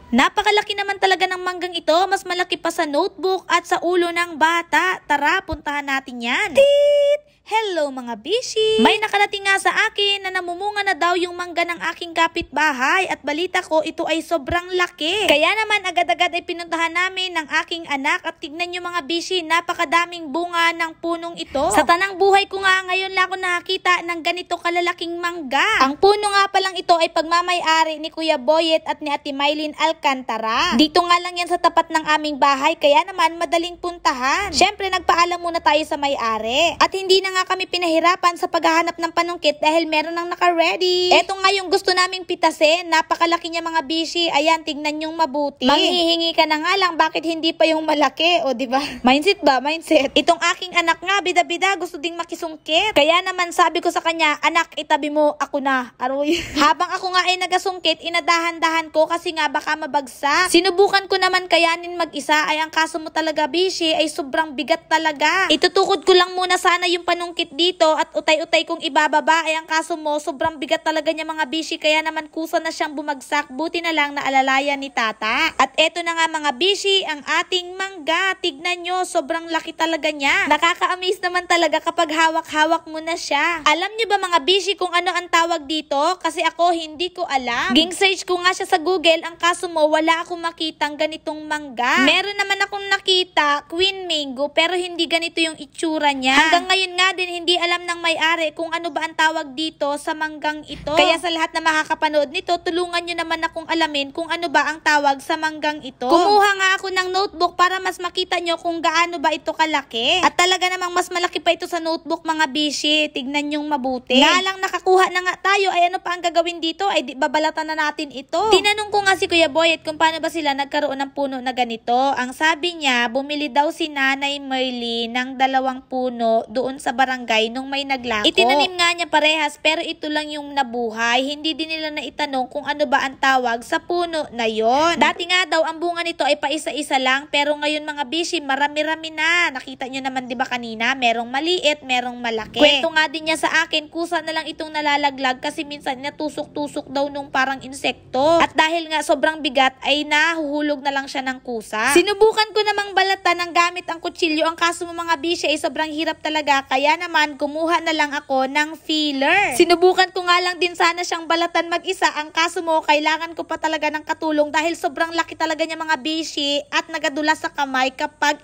Napakalaki naman talaga ng manggang ito, mas malaki pa sa notebook at sa ulo ng bata. Tara, puntahan natin yan. Tit! Hello mga bishi! May nakarating nga sa akin na namumunga na daw yung mangga ng aking kapitbahay at balita ko ito ay sobrang laki. Kaya naman agad-agad ay pinuntahan namin ng aking anak at tignan nyo mga bishi, napakadaming bunga ng punong ito. Sa tanang buhay ko nga ngayon lang ako nakakita ng ganito kalalaking mangga. Ang puno nga palang ito ay pagmamay-ari ni Kuya Boyet at ni Ate Mylene Alcantara. Dito nga lang yan sa tapat ng aming bahay kaya naman madaling puntahan. Syempre nagpaalam muna tayo sa may-ari. At hindi na nga kami pinahirapan sa paghahanap ng panungkit dahil meron nang naka-ready. Eto nga yung gusto naming pitasin. Napakalaki niya mga bishi. Ayan, tignan yung mabuti. Manghihingi ka na nga lang, bakit hindi pa yung malaki? O diba? Mindset ba? Mindset. Itong aking anak nga, bida-bida, gusto ding makisungkit. Kaya naman sabi ko sa kanya, anak, itabi mo, ako na. Aroy. Habang ako nga ay nagasungkit, inadahan-dahan ko kasi nga baka mabagsak. Sinubukan ko naman kayanin mag-isa, ay ang kaso mo talaga bishi ay sobrang bigat talaga. Itutukod ko lang muna sana yung panungkit dito at utay-utay kong ibababa, ay ang kaso mo sobrang bigat talaga niya mga bishi, kaya naman kusa na siyang bumagsak. Buti na lang naalalayan ni tata. At eto na nga mga bishi, ang ating mangga. Tignan nyo, sobrang laki talaga niya. Nakaka-amaze naman talaga kapag hawak-hawak mo na siya. Alam nyo ba mga bishi kung ano ang tawag dito? Kasi ako hindi ko alam. Ging search ko nga siya sa Google, ang kaso mo wala akong makitang ganitong mangga. Meron naman akong nakita, Queen Mango, pero hindi ganito yung itsura niya. Hanggang ngayon nga din hindi alam ng may-ari kung ano ba ang tawag dito sa manggang ito. Kaya sa lahat na makakapanood nito, tulungan nyo naman akong alamin kung ano ba ang tawag sa manggang ito. Kumuha nga ako ng notebook para mas makita nyo kung gaano ba ito kalaki. At talaga namang mas malaki pa ito sa notebook mga bishi. Tignan nyong mabuti. Nga lang nakakuha na nga tayo, ay ano pa ang gagawin dito? Ay di babalatan na natin ito. Tinanong ko nga si Kuya Boyet kung paano ba sila nagkaroon ng puno na ganito. Ang sabi niya, bumili daw si Nanay Merly ng 2 puno doon sa barangay nung may naglako. Itinanim nga niya parehas pero ito lang yung nabuhay. Hindi din nila na itanong kung ano ba ang tawag sa puno na yon. Dati nga daw ang bunga nito ay paisa-isa lang pero ngayon mga bishi marami-rami na. Nakita nyo naman 'di ba kanina, merong maliit, merong malaki. Kwento nga din niya sa akin, kusa na lang itong nalalaglag kasi minsan natusok-tusok daw nung parang insekto. At dahil nga sobrang bigat ay nahuhulog na lang siya ng kusa. Sinubukan ko namang balatan ng gamit ang kutsilyo. Ang kaso mo mga bishi ay sobrang hirap talaga. Kaya naman kumuha na lang ako ng filler. Sinubukan ko nga lang din sana siyang balatan mag-isa. Ang kaso mo kailangan ko pa talaga ng katulong dahil sobrang laki talaga niya mga bishi at nagadulas sa kamay kapag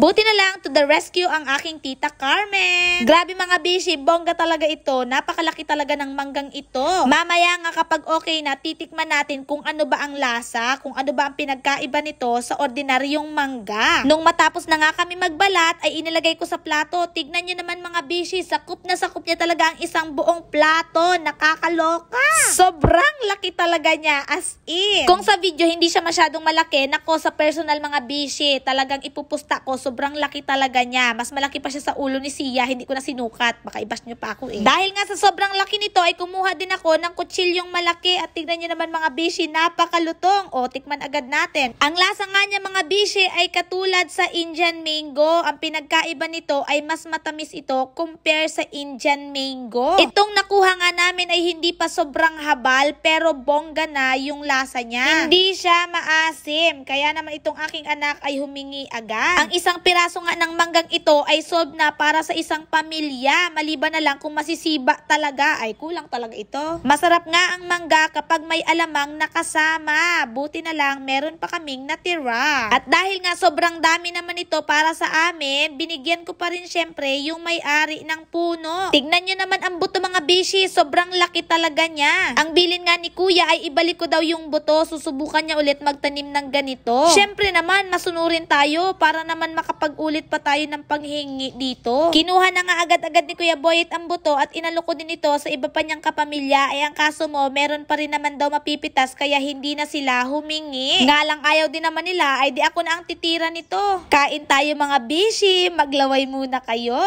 Buti na lang to the rescue ang aking tita Carmen. Grabe mga bishi, bongga talaga ito. Napakalaki talaga ng manggang ito. Mamaya nga kapag okay na, titikman natin kung ano ba ang lasa, kung ano ba ang pinagkaiba nito sa ordinaryong mangga. Nung matapos na nga kami magbalat, ay inilagay ko sa plato. Tignan nyo naman mga bishi, sakop na sakop niya talaga ang isang buong plato. Nakakaloka. Sobrang laki talaga niya, as in. Kung sa video hindi siya masyadong malaki, nako sa personal mga bishi, talagang ipupusta ko, sobrang laki talaga niya. Mas malaki pa siya sa ulo ni Sia, hindi ko na sinukat. Baka i-bash nyo pa ako eh. Dahil nga sa sobrang laki nito, ay kumuha din ako ng kutsilyong malaki at tignan nyo naman mga bishi, napakalutong. O, tikman agad natin. Ang lasa nga niya mga bishi ay katulad sa Indian mango. Ang pinagkaiba nito ay mas matamis ito compare sa Indian mango. Itong nakuha nga namin ay hindi pa sobrang habal pero bongga na yung lasa niya. Hindi siya maasim. Kaya naman itong aking anak ay humingi agad. Ang isang piraso nga ng manggang ito ay solve na para sa isang pamilya. Maliban na lang kung masisiba talaga, ay kulang talaga ito. Masarap nga ang mangga kapag may alamang nakasama. Buti na lang meron pa kaming natira. At dahil nga sobrang dami naman ito para sa amin, binigyan ko pa rin syempre yung may-ari ng puno. Tignan nyo naman ang buto mga bishi, sobrang laki talaga niya. Ang bilin nga ni Kuya ay ibalik ko daw yung buto, susubukan niya ulit magtanim ng ganito. Syempre naman masunurin tayo para naman makapag-ulit pa tayo ng panghingi dito. Kinuha na nga agad-agad ni Kuya Boyet ang buto at inalok ko din ito sa iba pa niyang kapamilya. Ay ang kaso mo, meron pa rin naman daw mapipitas kaya hindi na sila humingi. Nga lang ayaw din naman nila, ay di ako na ang titira nito. Kain tayo mga bishi, maglaway muna kayo.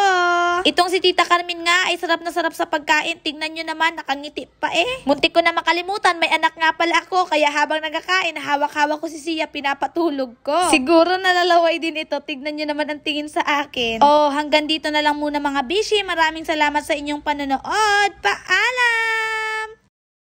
Itong si Tita Carmen nga ay sarap na sarap sa pagkain. Tingnan nyo naman, nakangiti pa eh. Muntik ko na makalimutan, may anak nga pala ako. Kaya habang nagkakain, hawak-hawak ko si Sia, pinapatulog ko. Siguro nalalaway din ito. Tignan nyo naman ang tingin sa akin. Oh, hanggang dito na lang muna mga bishi. Maraming salamat sa inyong panonood. Paalam!